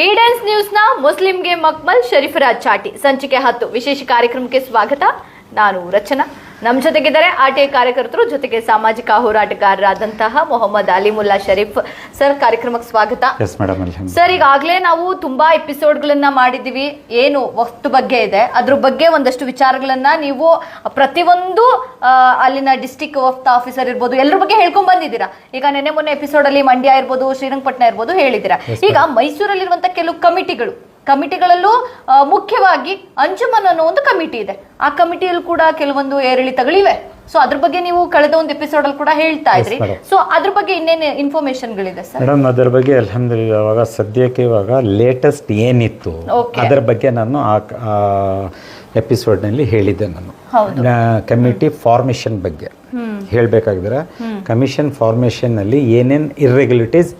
ಈಡೆನ್ಸ್ ನ್ಯೂಸ್ನ ಮುಸ್ಲಿಂಗೆ ಮಕ್ಮಲ್ ಶರೀಫರಾಜ್ ಚಾಟಿ ಸಂಚಿಕೆ 10 ವಿಶೇಷ ಕಾರ್ಯಕ್ರಮಕ್ಕೆ ಸ್ವಾಗತ. ನಾನು ರಚನಾ. ನಮ್ಮ ಜೊತೆಗಿದ್ದಾರೆ ಆರ್ಟಿಐ ಕಾರ್ಯಕರ್ತರು, ಜೊತೆಗೆ ಸಾಮಾಜಿಕ ಹೋರಾಟಗಾರರಾದಂತಹ ಮೊಹಮ್ಮದ್ ಅಲಿಮುಲ್ಲಾ ಶರೀಫ್ ಸರ್. ಕಾರ್ಯಕ್ರಮಕ್ಕೆ ಸ್ವಾಗತ ಸರ್. ಈಗಾಗಲೇ ನಾವು ತುಂಬಾ ಎಪಿಸೋಡ್ಗಳನ್ನ ಮಾಡಿದೀವಿ. ಏನು ವಕ್ತ್ ಬಗ್ಗೆ ಇದೆ ಅದ್ರ ಬಗ್ಗೆ ಒಂದಷ್ಟು ವಿಚಾರಗಳನ್ನ ನೀವು ಪ್ರತಿಯೊಂದು ಅಲ್ಲಿನ ಡಿಸ್ಟಿಕ್ ವಕ್ತ್ ಆಫೀಸರ್ ಇರ್ಬೋದು ಎಲ್ಲರ ಬಗ್ಗೆ ಹೇಳ್ಕೊಂಡ್ ಬಂದಿದ್ದೀರಾ. ಈಗ ನೆನ್ನೆ ಮೊನ್ನೆ ಎಪಿಸೋಡ್ ಅಲ್ಲಿ ಮಂಡ್ಯ ಇರ್ಬೋದು, ಶ್ರೀರಂಗಪಟ್ಟಣ ಇರ್ಬೋದು ಹೇಳಿದ್ದೀರಾ. ಈಗ ಮೈಸೂರಲ್ಲಿರುವಂತ ಕೆಲವು ಕಮಿಟಿಗಳಲ್ಲೂ ಮುಖ್ಯವಾಗಿ ಅಂಜುಮನ್ ಅನ್ನೋ ಒಂದು ಕಮಿಟಿ ಇದೆ. ಆ ಕಮಿಟಿಯಲ್ಲಿ ಕೂಡ ಕೆಲವೊಂದು ಏರಿಳಿತಗಳಿವೆ. ಸೊ ಅದ್ರ ಬಗ್ಗೆ ನೀವು ಕಳೆದ ಒಂದು ಎಪಿಸೋಡ್ ಅಲ್ಲಿ ಕೂಡ ಹೇಳ್ತಾ ಇದ್ರಿ. ಸೊ ಅದ್ರ ಬಗ್ಗೆ ಇನ್ನೇನು ಇನ್ಫಾರ್ಮೇಶನ್ಗಳಿದೆ ಸರ್? ಮೇಡಮ್, ಅದರ ಬಗ್ಗೆ ಅಲ್ಹಮ್ದುಲಿಲ್ಲಾ ಇವಾಗ ಸದ್ಯಕ್ಕೆ ಲೇಟೆಸ್ಟ್ ಏನಿತ್ತು ಅದರ ಬಗ್ಗೆ ನಾನು ಆ ಎಪಿಸೋಡ್ನಲ್ಲಿ ಹೇಳಿದ್ದೆ. ನಾನು ಕಮಿಟಿ ಫಾರ್ಮೇಷನ್ ಬಗ್ಗೆ ಹೇಳಬೇಕಾಗಿದ್ರೆ, ಕಮಿಷನ್ ಫಾರ್ಮೇಷನ್ನಲ್ಲಿ ಏನೇನು ಇರ್ರೆಗ್ಯುಲೇಟೀಸ್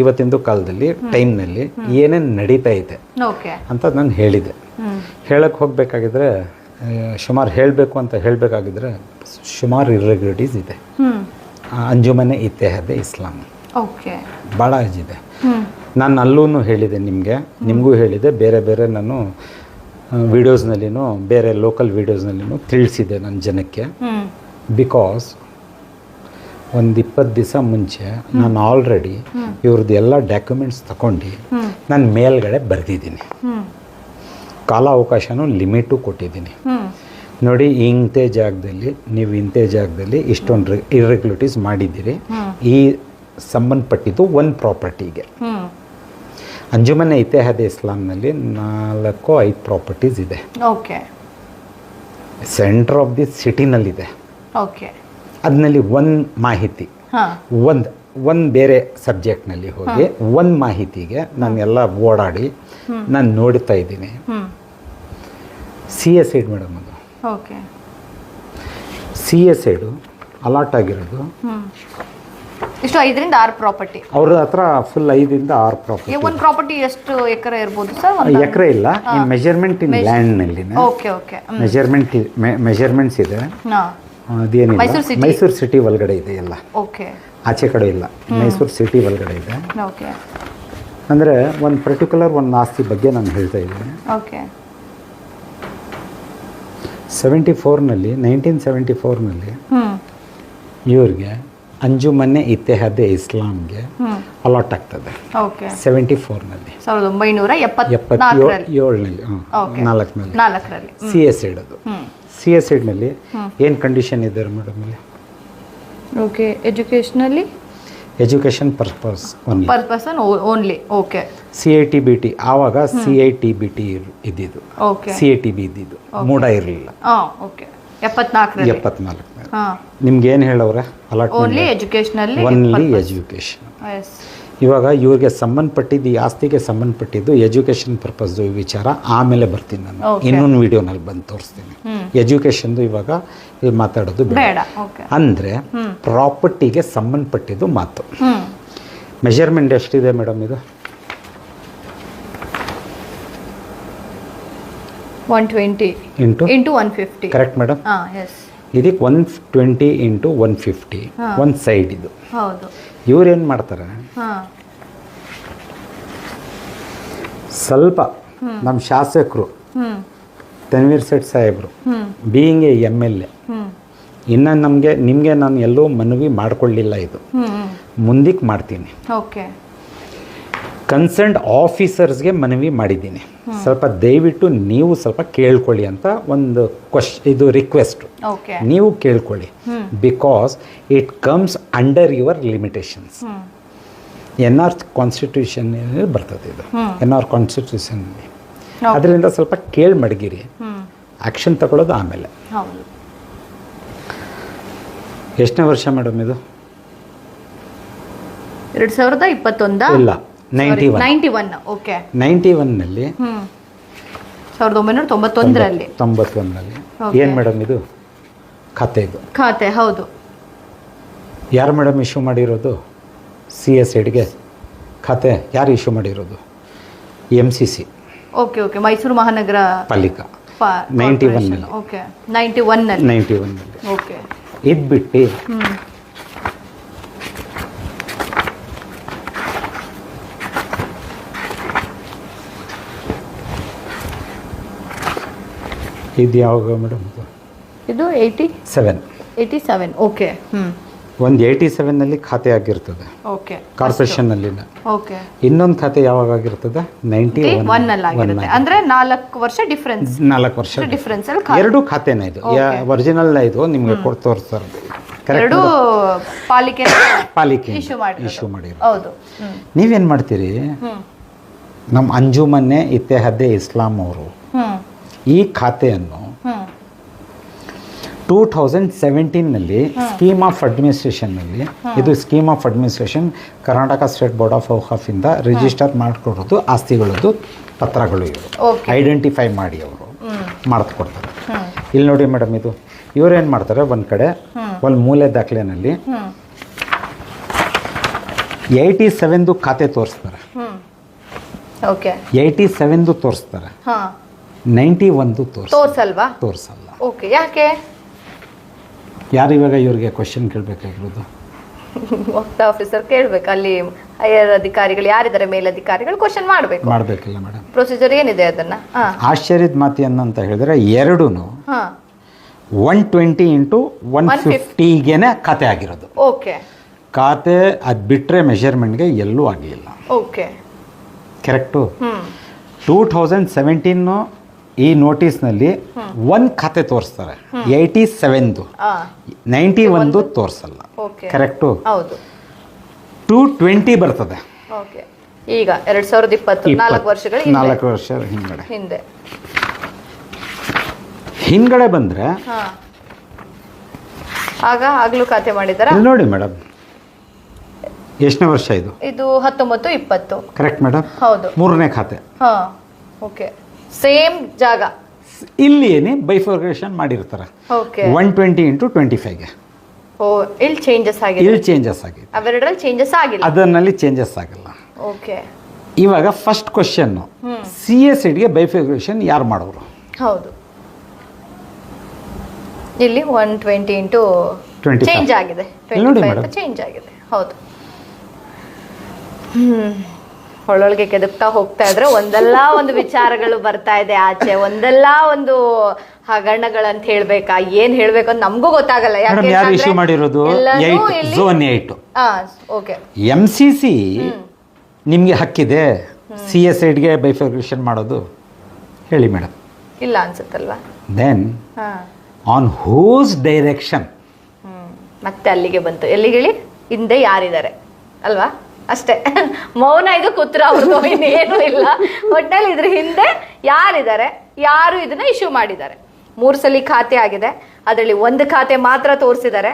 ಇವತ್ತಿಂದು ಕಾಲದಲ್ಲಿ ಟೈಮ್ನಲ್ಲಿ ಏನೇನು ನಡೀತಾ ಇದೆ ಅಂತ ನಾನು ಹೇಳಿದೆ. ಹೇಳಕ್ಕೆ ಹೋಗಬೇಕಾಗಿದ್ರೆ ಸುಮಾರು ಇರ್ರೆಗ್ಯುಲೇಟೀಸ್ ಇದೆ. ಅಂಜುಮನೆ ಇತ್ತೆಹಾದೆ ಇಸ್ಲಾಂ ಭಾಳ ಇದೆ. ನಾನು ಅಲ್ಲೂ ಹೇಳಿದೆ, ನಿಮಗೂ ಹೇಳಿದೆ, ಬೇರೆ ನಾನು ವಿಡಿಯೋಸ್ನಲ್ಲಿನೂ ಬೇರೆ ಲೋಕಲ್ ವಿಡಿಯೋಸ್ನಲ್ಲಿನೂ ತಿಳಿಸಿದೆ ನನ್ನ ಜನಕ್ಕೆ. ಬಿಕಾಸ್ ಒಂದು 20 ದಿವಸ ಮುಂಚೆ ನಾನು ಆಲ್ರೆಡಿ ಇವ್ರದ್ದು ಎಲ್ಲ ಡಾಕ್ಯುಮೆಂಟ್ಸ್ ತಗೊಂಡು ನಾನು ಮೇಲ್ಗಡೆ ಬರೆದಿದ್ದೀನಿ. ಕಾಲಾವಕಾಶನೂ ಲಿಮಿಟು ಕೊಟ್ಟಿದ್ದೀನಿ. ನೋಡಿ, ಇಂಥ ಜಾಗದಲ್ಲಿ ಇಷ್ಟೊಂದು ಇರ್ರೆಗ್ಯುಲೇಟೀಸ್ ಮಾಡಿದ್ದೀರಿ. ಈ ಸಂಬಂಧಪಟ್ಟಿದ್ದು ಒಂದು ಪ್ರಾಪರ್ಟಿಗೆ. ಅಂಜುಮನೆ ಇತ್ತೆಹಾದೆ ಇಸ್ಲಾಂನಲ್ಲಿ 4-5 ಪ್ರಾಪರ್ಟೀಸ್ ಇದೆ. ಸೆಂಟರ್ ಆಫ್ ದಿ ಸಿಟಿನಲ್ಲಿದೆ. ಅದರಲ್ಲಿ ಒಂದು ಮಾಹಿತಿ, ಒಂದು ಬೇರೆ ಸಬ್ಜೆಕ್ಟ್ನಲ್ಲಿ ಹೋಗಿ ಒಂದು ಮಾಹಿತಿಗೆ ನಾನು ಎಲ್ಲ ಓಡಾಡಿ ನಾನು ನೋಡ್ತಾ ಇದ್ದೀನಿ. ಸಿ ಎಸ್ ಐಡ್ ಮೇಡಮ್, ಅದು ಸಿ ಎಸ್ ಐಡು ಅಲಾಟ್ ಆಗಿರೋದು ಇಷ್ಟು 5ರಿಂದ 6 ಪ್ರಾಪರ್ಟಿ ಅವ್ರ ಹತ್ರ. ಫುಲ್ 5ರಿಂದ 6 ಪ್ರಾಪರ್ಟಿ. ಒಂದು ಪ್ರಾಪರ್ಟಿ ಎಷ್ಟು ಎಕರೆ ಇರ್ಬೋದು ಸರ್? ಎಕರೆ ಇಲ್ಲ, ಮೆಜರ್ಮೆಂಟ್ ಇನ್ ಲ್ಯಾಂಡ್ನಲ್ಲಿ ಮೆಜರ್ಮೆಂಟ್ಸ್ ಇದೆ. ಅದೇನಿಲ್ಲ, ಮೈಸೂರು ಸಿಟಿ ಒಳಗಡೆ ಇದೆ ಎಲ್ಲ, ಆಚೆ ಕಡೆ ಇಲ್ಲ. ಮೈಸೂರು ಸಿಟಿ ಒಳಗಡೆ ಇದೆ. ಅಂದರೆ ಒಂದು ಪರ್ಟಿಕ್ಯುಲರ್ ಒಂದು ಆಸ್ತಿ ಬಗ್ಗೆ ನಾನು ಹೇಳ್ತಾ ಇದ್ದೀನಿ. 1974ನಲ್ಲಿ ಇವ್ರಿಗೆ ಅಂಜುಮನೆ ಇತ್ತೆಹಾದೆ ಇಸ್ಲಾಂಗೆ ಅಲಾಟ್ ಆಗ್ತದೆ. 74ನಲ್ಲಿ 4ರಲ್ಲಿ ಸಿ ಎಸ್ ಐಡ್. ಅದು ಸಿ ಎಸ್ ಐಡ್ನಲ್ಲಿ ಏನು ಕಂಡೀಷನ್ ಇದೆ ಮೇಡಮ್ ಇಲ್ಲಿ? Education purpose only. CITBT ಆವಾಗ CITBT ಇದ್ದಿದ್ದು, CITB ಇದ್ದಿದ್ದು, ಮೂಡ ಇರಲಿಲ್ಲ. 74 ನಿಮ್ಗೆ ಏನು ಹೇಳವ್ರೆ ಅಲಾಟ್ಮೆಂಟ್? Only education. ಇವಾಗ ಇವ್ರಿಗೆ ಸಂಬಂಧಪಟ್ಟಿದ್ದು, ಈ ಆಸ್ತಿಗೆ ಸಂಬಂಧಪಟ್ಟಿದ್ದು ಎಜುಕೇಷನ್ ಪರ್ಪಸ್ದು ವಿಚಾರ ಆಮೇಲೆ ಬರ್ತೀನಿ ನಾನು. ಇನ್ನೊಂದು ವಿಡಿಯೋನಲ್ಲಿ ಬಂದು ತೋರಿಸ್ತೀನಿ. ಎಜುಕೇಷನ್ದು ಇವಾಗ ಮಾತಾಡೋದು ಬೇಡ. ಅಂದರೆ ಪ್ರಾಪರ್ಟಿಗೆ ಸಂಬಂಧಪಟ್ಟಿದ್ದು ಮಾತು. ಮೆಜರ್ಮೆಂಟ್ ಎಷ್ಟಿದೆ ಮೇಡಮ್ ಇದು? 120 ಇಂಟು 150. Correct madam? ಇದಕ್ಕೆ 120 ಇಂಟು 150 ಒಂದು ಸೈಡ್. ಇದು ಇವ್ರೇನು ಮಾಡ್ತಾರೆ, ಸ್ವಲ್ಪ ನಮ್ಮ ಶಾಸಕರು ತನ್ವೀರ್ ಸೇಠ್ ಸಾಹೇಬರು ಬೀಯಿಂಗ್ ಎ MLA, ಇನ್ನು ನಿಮಗೆ ನಾನು ಎಲ್ಲೂ ಮನವಿ ಮಾಡಿಕೊಳ್ಳಿಲ್ಲ. ಇದು ಮುಂದಕ್ಕೆ ಮಾಡ್ತೀನಿ. ಕನ್ಸರ್ನ್ಡ್ ಆಫೀಸರ್ಸ್ಗೆ ಮನವಿ ಮಾಡಿದ್ದೀನಿ. ಸ್ವಲ್ಪ ದಯವಿಟ್ಟು ನೀವು ಸ್ವಲ್ಪ ಕೇಳ್ಕೊಳ್ಳಿ ಅಂತ ಒಂದು ಇದು ರಿಕ್ವೆಸ್ಟ್. ನೀವು ಕೇಳ್ಕೊಳ್ಳಿ, because it comes under your limitations. NR constitution ಬರ್ತದೆ ಇದು, NR ಕಾನ್ಸ್ಟಿಟ್ಯೂಷನ್. ಅದರಿಂದ ಸ್ವಲ್ಪ ಕೇಳಿ ಮಡಗಿರಿ, ಆ್ಯಕ್ಷನ್ ತಗೊಳ್ಳೋದು ಆಮೇಲೆ. ಎಷ್ಟನೇ ವರ್ಷ ಮೇಡಮ್ ಇದು? 2021 ಇಲ್ಲ, 91ನಲ್ಲಿ 1991ರಲ್ಲಿ ಏನು ಮೇಡಮ್ ಇದು? ಖಾತೆ. ಹೌದು. ಯಾರು ಮೇಡಮ್ ಇಶ್ಯೂ ಮಾಡಿರೋದು? CSIಡ್ಗೆ ಖಾತೆ ಯಾರು ಇಶ್ಯೂ ಮಾಡಿರೋದು? MCC, ಮೈಸೂರು ಮಹಾನಗರ ಪಾಲಿಕೆ. 91ನಲ್ಲಿ ಇದು ಬಿಟ್ಟು ಇದು ಯಾವಾಗ ಮೇಡಮ್? ಇದು 87. ಓಕೆ. ಒಂದು 87ನಲ್ಲಿ ಖಾತೆ ಆಗಿರ್ತದೆ ಓಕೆ. ಕಾರ್ಪೊರೇಷನ್ನಲ್ಲಿನ. ಓಕೆ. ಇನ್ನೊಂದು ಖಾತೆ ಯಾವಾಗ ಆಗಿರ್ತದೆ? 91 ಆಗಿರುತ್ತೆ. ಅಂದ್ರೆ 4 ವರ್ಷ ಡಿಫರೆನ್ಸ್. 4 ವರ್ಷ ಡಿಫರೆನ್ಸ್. ಎರಡು ಖಾತೆನ ಇದು ಒರಿಜಿನಲ್ ಇದು ನಿಮಗೆ ತೋರಿಸ್ತಾರೆ. ಎರಡು ಪಾಲಿಕೆ ಇಶ್ಯೂ ಮಾಡಿರೋ. ಹೌದು. ನೀವೇನು ಮಾಡ್ತೀರಿ? ನಮ್ಮ ಅಂಜುಮನ್ನೆ ಇತ್ತೆಹದ್ದೆ ಇಸ್ಲಾಂ ಅವರು ಈ ಖಾತೆಯನ್ನು 2017ನಲ್ಲಿ ಸ್ಕೀಮ್ ಆಫ್ ಅಡ್ಮಿನಿಸ್ಟ್ರೇಷನ್ನಲ್ಲಿ, ಇದು scheme of administration Karnataka state board of ಔಕಾಫಿಂದ ರಿಜಿಸ್ಟರ್ ಮಾಡಿಕೊಡೋದು ಆಸ್ತಿಗಳದ್ದು ಪತ್ರಗಳು ಇವರು ಐಡೆಂಟಿಫೈ ಮಾಡಿ ಅವರು ಮಾಡಿಕೊಡ್ತಾರೆ. ಇಲ್ಲಿ ನೋಡಿ ಮೇಡಮ್, ಇದು ಇವರೇನು ಮಾಡ್ತಾರೆ, ಒಂದು ಕಡೆ ಒಂದು ಮೂಲೆ ದಾಖಲೆನಲ್ಲಿ 87ದು ಖಾತೆ ತೋರಿಸ್ತಾರೆ. 87ದು ತೋರಿಸ್ತಾರೆ, 91 ತೋರಿಸಲ್ಲ. ಓಕೆ. ಯಾಕೆ? ಯಾರು ಇವಾಗ ಇವ್ರಿಗೆ ಕ್ವಶನ್ ಕೇಳಬೇಕಾಗಿರೋದು? ವಕ್ತಾ ಆಫೀಸರ್ ಕೇಳಬೇಕು. ಅಲ್ಲಿ ಹೈಯರ್ ಅಧಿಕಾರಿಗಳು ಯಾರಿದ್ದಾರೆ, ಮೇಲಧಿಕಾರಿಗಳು ಕ್ವಶನ್ ಮಾಡಬೇಕಿಲ್ಲ ಮೇಡಮ್. ಪ್ರೊಸೀಜರ್ ಏನಿದೆ ಅದನ್ನ. ಆಶ್ಚರ್ಯದ ಮಾತು ಏನಂತ ಹೇಳಿದ್ರೆ ಎರಡೂ 120 × 150ಗೆನೆ ಖಾತೆ ಆಗಿರೋದು. ಓಕೆ. ಖಾತೆ ಅದು ಬಿಟ್ಟರೆ ಮೆಷರ್ಮೆಂಟ್ಗೆ ಎಲ್ಲೂ ಆಗಲಿಲ್ಲ. ಓಕೆ. ಕರೆಕ್ಟು. 2017 ಈ ನೋಟಿಸ್ನಲ್ಲಿ ಒಂದು ಖಾತೆ ತೋರಿಸ್ತಾರೆ, 87ದು, 91 ತೋರಿಸಲ್ಲ. ಕರೆಕ್ಟು. 220 ಬರ್ತದೆ. ಈಗ 2020 4 ವರ್ಷಗಳ ಹಿಂದ್ಗಡೆ ಬಂದ್ರೆ ಆಗ್ಲೂ ಖಾತೆ ಮಾಡಿದಾರ ನೋಡಿ ಮೇಡಮ್. ಎಷ್ಟನೇ ವರ್ಷ ಇದು? ಇದು 19-20. Correct madam. ಹೌದು. 3ನೇ ಖಾತೆ. ಓಕೆ. ಸೇಮ್ ಜಾಗ. ಇಲ್ಲಿ ಏನೇ ಬೈಫರ್ಕೇಷನ್ ಮಾಡಿರ್ತಾರೆ. 120 × 25ಗೆ. ಇಲ್ಲಿ ಚೇಂಜಸ್ ಆಗಿದೆ. ಅವೆರಡರಲ್ಲಿ ಚೇಂಜಸ್ ಆಗಿಲ್ಲ. ಅದರಲ್ಲಿ ಚೇಂಜಸ್ ಆಗಿಲ್ಲ. ಓಕೆ. ಇವಾಗ ಫಸ್ಟ್ ಕ್ವಶನ್, CA/SEDಗೆ ಬೈಫರ್ಕೇಷನ್ ಯಾರು ಮಾಡೋರು? ಹೌದು. ಇಲ್ಲಿ 120 × 20 ಚೇಂಜ್ ಆಗಿದೆ. 25 ಚೇಂಜ್ ಆಗಿದೆ. ಹೌದು. ಒಳೊಳಗೆ ಕೆದಕ್ತಾ ಹೋಗ್ತಾ ಇದ್ರೆ ಒಂದಲ್ಲ ಒಂದು ವಿಚಾರಗಳು ಬರ್ತಾ ಇದೆ ಆಚೆ, ಒಂದಲ್ಲ ಒಂದು ಹಗರಣಗಳಂತ ಹೇಳ್ಬೇಕಾ, ಏನ್ ಹೇಳ್ಬೇಕು ಅಂತ ನಮಗೂ ಗೊತ್ತಾಗಲ್ಲ. ಯಾರು ಇಶ್ಯೂ ಮಾಡಿರೋದು? ಝೋನ್ 8. ಓಕೆ. MCC ನಿಮ್ಗೆ ಹಕ್ಕಿದೆ CA/SEDಗೆ ಬೈಫರ್ಕೇಷನ್ ಮಾಡೋದು? ಹೇಳಿ ಮೇಡಮ್. ಇಲ್ಲ ಅನ್ಸುತ್ತಲ್ವಾ? Then on whose direction? ಮತ್ತೆ ಅಲ್ಲಿಗೆ ಬಂತು. ಎಲ್ಲಿಗೆ ಹೇಳಿ? ಹಿಂದೆ ಯಾರಿದ್ದಾರೆ ಅಲ್ವಾ? ಅಷ್ಟೇ. ಮೌನ ಇದು ಕೂತ್ರ ಅವ್ರದ್ದು, ಇನ್ನೇನು ಇಲ್ಲ. ಒಟ್ಟಲ್ಲಿ ಇದ್ರ ಹಿಂದೆ ಯಾರಿದ್ದಾರೆ, ಯಾರು ಇದನ್ನ ಇಶ್ಯೂ ಮಾಡಿದ್ದಾರೆ. 3 ಸಲ ಖಾತೆ ಆಗಿದೆ, ಅದರಲ್ಲಿ ಒಂದು ಖಾತೆ ಮಾತ್ರ ತೋರಿಸಿದ್ದಾರೆ.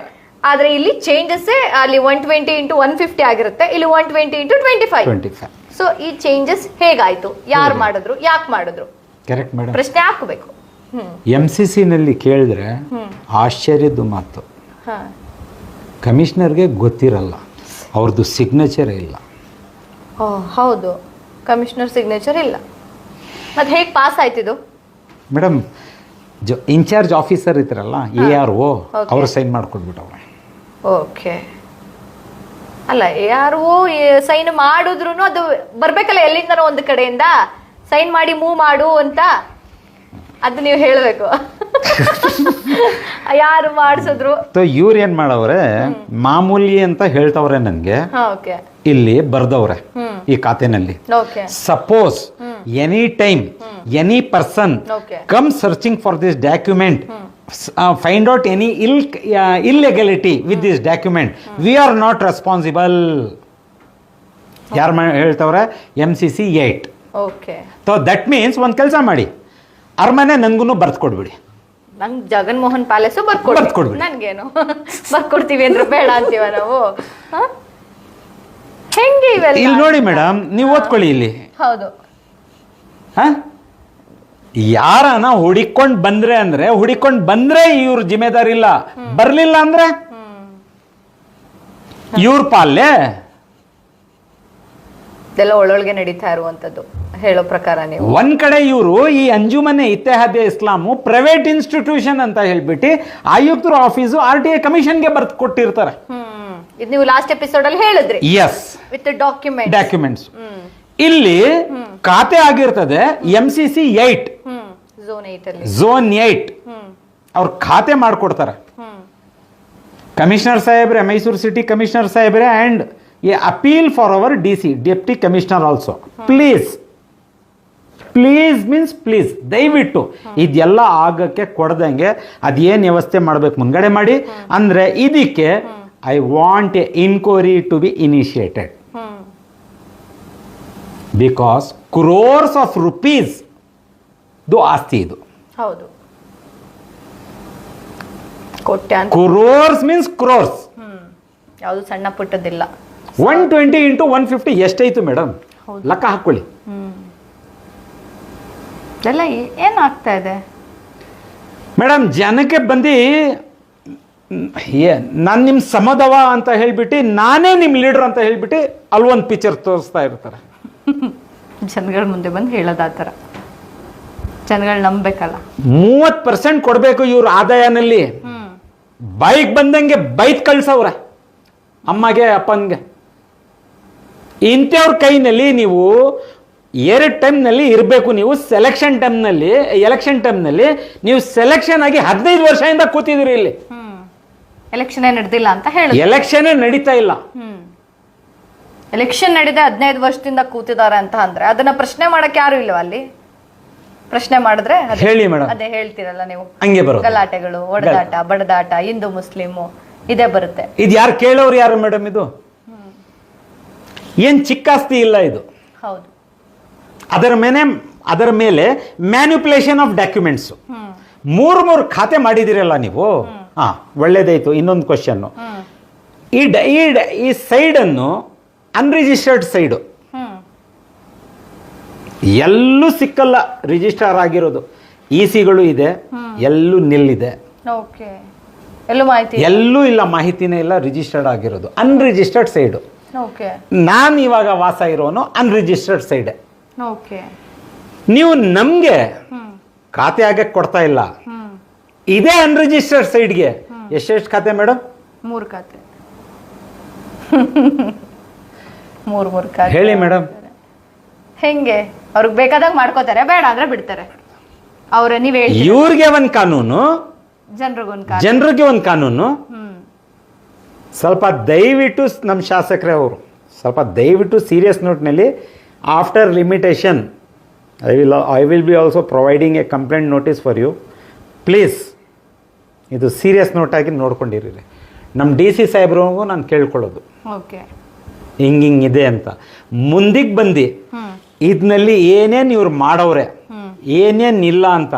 ಆದ್ರೆ ಇಲ್ಲಿ ಚೇಂಜಸ್ ಅಲ್ಲಿ 120 × 150 ಆಗಿರುತ್ತೆ, ಇಲ್ಲಿ 120 × 25. ಸೊ ಈ ಚೇಂಜಸ್ ಹೇಗಾಯ್ತು, ಯಾರು ಮಾಡಿದ್ರು, ಯಾಕೆ ಮಾಡಿದ್ರು? Correct madam. ಪ್ರಶ್ನೆ ಹಾಕಬೇಕು. MCCನಲ್ಲಿ ಕೇಳಿದ್ರೆ ಆಶ್ಚರ್ಯದ ಮಾತು, ಕಮಿಷನರ್ಗೆ ಗೊತ್ತಿರಲ್ಲ, ಅವ್ರದ್ದು ಸಿಗ್ನೇಚರ್ ಇಲ್ಲ. ಹೌದು, ಕಮಿಷನರ್ ಸಿಗ್ನೇಚರ್ ಇಲ್ಲ. ಮತ್ತೆ ಹೇಗೆ ಪಾಸ್ ಆಯ್ತಿದು ಮೇಡಮ್? ಇನ್ಚಾರ್ಜ್ ಆಫೀಸರ್ ಇದ್ರಲ್ಲ, ARO, ಅವರು ಸೈನ್ ಮಾಡ್ಕೊಟ್ಬಿಟ್ಟವ್ರೆ. ಓಕೆ. ಅಲ್ಲ, ARO ಸೈನ್ ಮಾಡಿದ್ರು ಅದು ಬರ್ಬೇಕಲ್ಲ ಎಲ್ಲಿಂದನೋ ಒಂದು ಕಡೆಯಿಂದ, ಸೈನ್ ಮಾಡಿ ಮೂವ್ ಮಾಡು ಅಂತ. ಅದು ನೀವು ಹೇಳಬೇಕು. ಯಾರು ಮಾಡಿಸಿದ್ರು? ಇವ್ರು ಏನ್ ಮಾಡವ್ರೆ, ಮಾಮೂಲಿ ಅಂತ ಹೇಳ್ತವ್ರೆ ನನ್ಗೆ. ಇಲ್ಲಿ ಬರ್ದವ್ರೆ ಈ ಖಾತೆನಲ್ಲಿ, suppose any time any person come searching for this document, find out any illegality with this document, we are not responsible. ಯಾರು ಹೇಳ್ತವ್ರೆ? MCC 8. ಸೊ ದಟ್ ಮೀನ್ಸ್ ಒಂದ್ ಕೆಲಸ ಮಾಡಿ, ಅರಮನೆ ನನ್ಗೂ ಬರ್ದು ಕೊಡ್ಬಿಡಿ. ನಂಗೆ ಜಗನ್ಮೋಹನ್ ಪ್ಯಾಲೇಸು ಬರ್ಕೊಡ್ಬಿಡಿ. ನನ್ಗೇನು ಬರ್ಕೊಡ್ತೀವಿ ಅಂದ್ರೆ ಬೇಡ ಅಂತೀವ ನಾವು? ಹೆಂಗೆ ಇವೆಲ್ಲ? ಇಲ್ಲಿ ನೋಡಿ ಮೇಡಮ್, ನೀವು ಓದ್ಕೊಳ್ಳಿ ಇಲ್ಲಿ. ಹೌದು. ಯಾರನ ಹುಡಿಕೊಂಡ್ ಬಂದ್ರೆ ಅಂದ್ರೆ ಹುಡಿಕೊಂಡ್ ಬಂದ್ರೆ ಇವ್ರ ಜಿಮ್ಮೆದಾರಿ ಇಲ್ಲ, ಬರ್ಲಿಲ್ಲ ಅಂದ್ರೆ ಇವ್ರ ಪಾಲ್ಲೆ. ಇದೆಲ್ಲ ಒಳೊಳಗೆ ನಡೀತಾ ಇರುವಂತದ್ದು ಹೇಳೋ ಪ್ರಕಾರ. ನೀವು ಒಂದ್ ಕಡೆ ಇವರು ಈ ಅಂಜುಮನೆ ಇತ್ತೆಹಾದೆ ಇಸ್ಲಾಮು ಪ್ರೈವೇಟ್ ಇನ್ಸ್ಟಿಟ್ಯೂಷನ್ ಅಂತ ಹೇಳ್ಬಿಟ್ಟು ಆಯುಕ್ತರ ಆಫೀಸು RTI ಕಮಿಷನ್ಗೆ ಬರ್ದು ಕೊಟ್ಟಿರ್ತಾರೆ. ಇದು ನೀವು ಲಾಸ್ಟ್ ಎಪಿಸೋಡ್ ಅಲ್ಲಿ ಹೇಳಿದ್ರಿ. Yes, with documents. ಇಲ್ಲಿ ಖಾತೆ ಆಗಿರ್ತದೆ MCC 8, ಝೋನ್ 8 ಅವ್ರು ಖಾತೆ ಮಾಡಿಕೊಡ್ತಾರೆ. ಕಮಿಷನರ್ ಸಾಹೇಬ್ರೆ, ಮೈಸೂರು ಸಿಟಿ ಕಮಿಷನರ್ ಸಾಹೇಬ್ರೆ, and A appeal for our DC deputy commissioner also. Please means please, ದಯವಿಟ್ಟು ಇದೆಲ್ಲ ಆಗಕ್ಕೆ ಕೊಡ್ದಂಗೆ ಅದೇನು ವ್ಯವಸ್ಥೆ ಮಾಡಬೇಕು ಮುಂದ್ಗಡೆ ಮಾಡಿ. ಅಂದರೆ ಇದಕ್ಕೆ I want a inquiry to be initiated, because crores of rupees ಆಸ್ತಿ ಇದು. ಹೌದು, ಕ್ರೋರ್ಸ್ ಮೀನ್ಸ್ ಕ್ರೋರ್ಸ್, ಯಾವುದು ಸಣ್ಣ ಪುಟ್ಟದಿಲ್ಲ. 120 into 150 ಎಷ್ಟಾಯ್ತು ಮೇಡಮ್? ಲೆಕ್ಕ ಹಾಕೊಳ್ಳಿ. ಎಲ್ಲ ಏನಾಗ್ತಾ ಇದೆ ಮೇಡಮ್? ಜನಕ್ಕೆ ಬಂದು ನಾನು ನಿಮ್ಮ ಸಮದವ ಅಂತ ಹೇಳ್ಬಿಟ್ಟು, ನಾನೇ ನಿಮ್ಮ ಲೀಡರ್ ಅಂತ ಹೇಳ್ಬಿಟ್ಟು ಅಲ್ಲೊಂದು ಪಿಕ್ಚರ್ ತೋರಿಸ್ತಾ ಇರ್ತಾರೆ. ಜನಗಳ ಮುಂದೆ ಬಂದು ಹೇಳೋದು ಆ ಥರ, ಜನಗಳು ನಂಬಬೇಕಲ್ಲ. 30% ಕೊಡಬೇಕು ಇವ್ರ ಆದಾಯನಲ್ಲಿ. ಬೈಕ್ ಬಂದಂಗೆ ಬೈಕ್ ಕಳ್ಸವ್ರೆ ಅಮ್ಮಗೆ ಅಪ್ಪನಿಗೆ. ಇಂಥವ್ರ ಕೈನಲ್ಲಿ ನೀವು 2 ಟೈಮ್ನಲ್ಲಿ ಇರಬೇಕು. ನೀವು ಎಲೆಕ್ಷನ್ ಟೈಮ್ನಲ್ಲಿ ನೀವು ಸೆಲೆಕ್ಷನ್ ಆಗಿ 15 ವರ್ಷದಿಂದ ಕೂತಿದ್ದೀರಿ ಇಲ್ಲಿ. ಎಲೆಕ್ಷನ್ ನಡೆದಿಲ್ಲ ಅಂತ ಹೇಳಿ, ಎಲೆಕ್ಷನ್ ನಡೀತಾ ಇಲ್ಲ. ಎಲೆಕ್ಷನ್ ನಡೆದ 15 ವರ್ಷದಿಂದ ಕೂತಿದ್ದಾರೆ ಅಂತ ಅಂದ್ರೆ ಅದನ್ನ ಪ್ರಶ್ನೆ ಮಾಡಕ್ಕೆ ಯಾರು ಇಲ್ವಾ ಅಲ್ಲಿ? ಪ್ರಶ್ನೆ ಮಾಡಿದ್ರೆ ಹೇಳಿ ಮೇಡಮ್, ಅದೇ ಹೇಳ್ತೀರಲ್ಲ ನೀವು, ಹಂಗೆ ಬರೋದು. ಗಲಾಟೆಗಳು, ಒಡೆದಾಟ, ಬಡದಾಟ, ಹಿಂದೂ ಮುಸ್ಲಿಮು ಇದೇ ಬರುತ್ತೆ. ಇದು ಯಾರು ಕೇಳೋರು ಯಾರು ಮೇಡಮ್? ಇದು ಏನ್ ಚಿಕ್ಕಾಸ್ತಿ ಇಲ್ಲ ಇದು. ಹೌದು, ಅದರ ಮೇಲೆ ಮ್ಯಾನ್ಯುಪುಲೇಷನ್ ಆಫ್ ಡಾಕ್ಯುಮೆಂಟ್ಸ್. 3 ಖಾತೆ ಮಾಡಿದಿರಲ್ಲ ನೀವು. ಹಾ, ಒಳ್ಳೇದಾಯ್ತು. ಇನ್ನೊಂದು ಕ್ವಶನ್, ಈ ಸೈಡ್ ಅನ್ನು ಅನ್ರಿಜಿಸ್ಟರ್ಡ್ ಸೈಡು ಎಲ್ಲೂ ಸಿಕ್ಕಲ್ಲ. ರಿಜಿಸ್ಟರ್ ಆಗಿರೋದು ECಗಳು ಇದೆ, ಎಲ್ಲೂ ನಿಲ್ಲಿದೆ, ಎಲ್ಲೂ ಇಲ್ಲ, ಮಾಹಿತಿನೇ ಇಲ್ಲ. ರಿಜಿಸ್ಟರ್ಡ್ ಆಗಿರೋದು ಅನ್ರಿಜಿಸ್ಟರ್ಡ್ ಸೈಡು. ನಾನು ಇವಾಗ ವಾಸ ಇರೋನು ಅನ್ರಿಜಿಸ್ಟರ್ಡ್ ಸೈಡ್. ನೀವು ನಮ್ಗೆ ಖಾತೆ ಆಗಕ್ಕೆ ಕೊಡ್ತಾ ಇಲ್ಲ. ಇದೇ ಅನ್ರಿಜಿಸ್ಟರ್ಡ್ ಸೈಡ್ಗೆ ಎಷ್ಟೆಷ್ಟು ಖಾತೆ ಮೇಡಮ್? 3 ಖಾತೆ. 3 ಖಾತೆ ಹೇಳಿ ಮೇಡಮ್. ಹೆಂಗೆ? ಅವ್ರಿಗೆ ಬೇಕಾದಾಗ ಮಾಡ್ಕೋತಾರೆ, ಬೇಡ ಅಂದ್ರೆ ಬಿಡ್ತಾರೆ. ನೀವ್ ಇವ್ರಿಗೆ ಒಂದು ಕಾನೂನು, ಜನರಿಗೆ ಒಂದು ಕಾನೂನು. ಸ್ವಲ್ಪ ದಯವಿಟ್ಟು ನಮ್ಮ ಶಾಸಕರೇ ಅವರು ಸ್ವಲ್ಪ ದಯವಿಟ್ಟು ಸೀರಿಯಸ್ ನೋಟ್ನಲ್ಲಿ, after limitation I will be also providing a complaint notice for you. Please ಇದು ಸೀರಿಯಸ್ ನೋಟಾಗಿ ನೋಡ್ಕೊಂಡಿರಿ. ನಮ್ಮ DC ಸಾಹೇಬ್ರಿಗೂ ನಾನು ಕೇಳ್ಕೊಳ್ಳೋದು, ಹಿಂಗಿದೆ ಅಂತ. ಮುಂದಿಗೆ ಬಂದು ಇದರಲ್ಲಿ ಏನೇನು ಇವ್ರು ಮಾಡವ್ರೆ, ಏನೇನಿಲ್ಲ ಅಂತ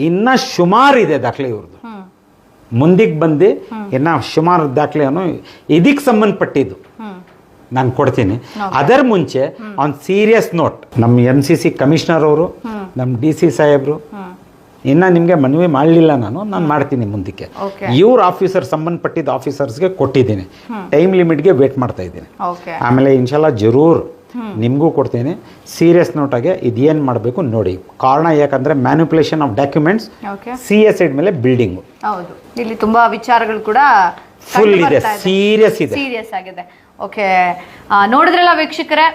ಇನ್ನ ಸುಮಾರು ಇದೆ ದಾಖಲೆ ಇವ್ರದ್ದು. ಮುಂದಿಗೆ ಬಂದು ಇನ್ನ ಸುಮಾರು ದಾಖಲೆಯನ್ನು ಇದಕ್ಕೆ ಸಂಬಂಧಪಟ್ಟಿದ್ದು ನಾನು ಕೊಡ್ತೀನಿ. ಅದರ ಮುಂಚೆ ಆನ್ ಸೀರಿಯಸ್ ನೋಟ್, ನಮ್ಮ MCC ಕಮಿಷನರ್ ಅವರು, ನಮ್ಮ DC ಸಾಹೇಬ್ರು, ಇನ್ನ ನಿಮಗೆ ಮನವಿ ಮಾಡಲಿಲ್ಲ, ನಾನು ಮಾಡ್ತೀನಿ ಮುಂದಕ್ಕೆ. ಇವ್ರ ಆಫೀಸರ್ ಸಂಬಂಧಪಟ್ಟಿದ್ದ ಆಫೀಸರ್ಸ್ಗೆ ಕೊಟ್ಟಿದ್ದೀನಿ. ಟೈಮ್ ಲಿಮಿಟ್ಗೆ ವೇಟ್ ಮಾಡ್ತಾ ಇದ್ದೀನಿ. ಆಮೇಲೆ ಇನ್ಶಾಲ್ಲ ಜರೂರ್ ನಿಮಗೂ ಕೊಡ್ತೀನಿ. ಸೀರಿಯಸ್ ನೋಟಾಗೆ ಇದೇನು ಮಾಡಬೇಕು ನೋಡಿ. ಕಾರಣ ಯಾಕಂದ್ರೆ manipulation of documents, CA side ಮೇಲೆ ಬಿಲ್ಡಿಂಗು. ಹೌದು, ಇಲ್ಲಿ ತುಂಬಾ ವಿಚಾರಗಳು ಕೂಡ ಫುಲ್ ಇದೆ, ಸೀರಿಯಸ್ ಆಗಿದೆ. ಓಕೆ, ನೋಡಿದ್ರಲ್ಲ ವೀಕ್ಷಕರೇ,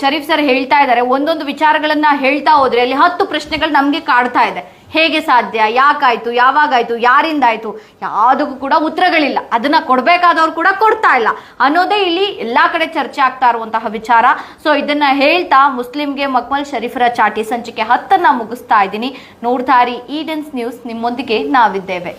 ಶರೀಫ್ ಸರ್ ಹೇಳ್ತಾ ಇದ್ದಾರೆ, ಒಂದೊಂದು ವಿಚಾರಗಳನ್ನ ಹೇಳ್ತಾ ಹೋದ್ರೆ ಅಲ್ಲಿ 10 ಪ್ರಶ್ನೆಗಳು ನಮ್ಗೆ ಕಾಡ್ತಾ ಇದೆ. ಹೇಗೆ ಸಾಧ್ಯ, ಯಾಕಾಯ್ತು, ಯಾವಾಗಾಯ್ತು, ಯಾರಿಂದಾಯ್ತು, ಯಾವುದಕ್ಕೂ ಕೂಡ ಉತ್ತರಗಳಿಲ್ಲ. ಅದನ್ನ ಕೊಡ್ಬೇಕಾದವ್ರು ಕೂಡ ಕೊಡ್ತಾ ಇಲ್ಲ ಅನ್ನೋದೇ ಇಲ್ಲಿ ಎಲ್ಲಾ ಕಡೆ ಚರ್ಚೆ ಆಗ್ತಾ ಇರುವಂತಹ ವಿಚಾರ. ಸೊ ಇದನ್ನ ಹೇಳ್ತಾ ಮುಸ್ಲಿಂಗೆ ಮಕ್ಮಲ್ ಶರೀಫರ ಚಾಟಿ ಸಂಚಿಕೆ 10 ಮುಗಿಸ್ತಾ ಇದ್ದೀನಿ. ನೋಡ್ತಾ ಇರಿ ಈಡನ್ಸ್ ನ್ಯೂಸ್, ನಿಮ್ಮೊಂದಿಗೆ ನಾವಿದ್ದೇವೆ.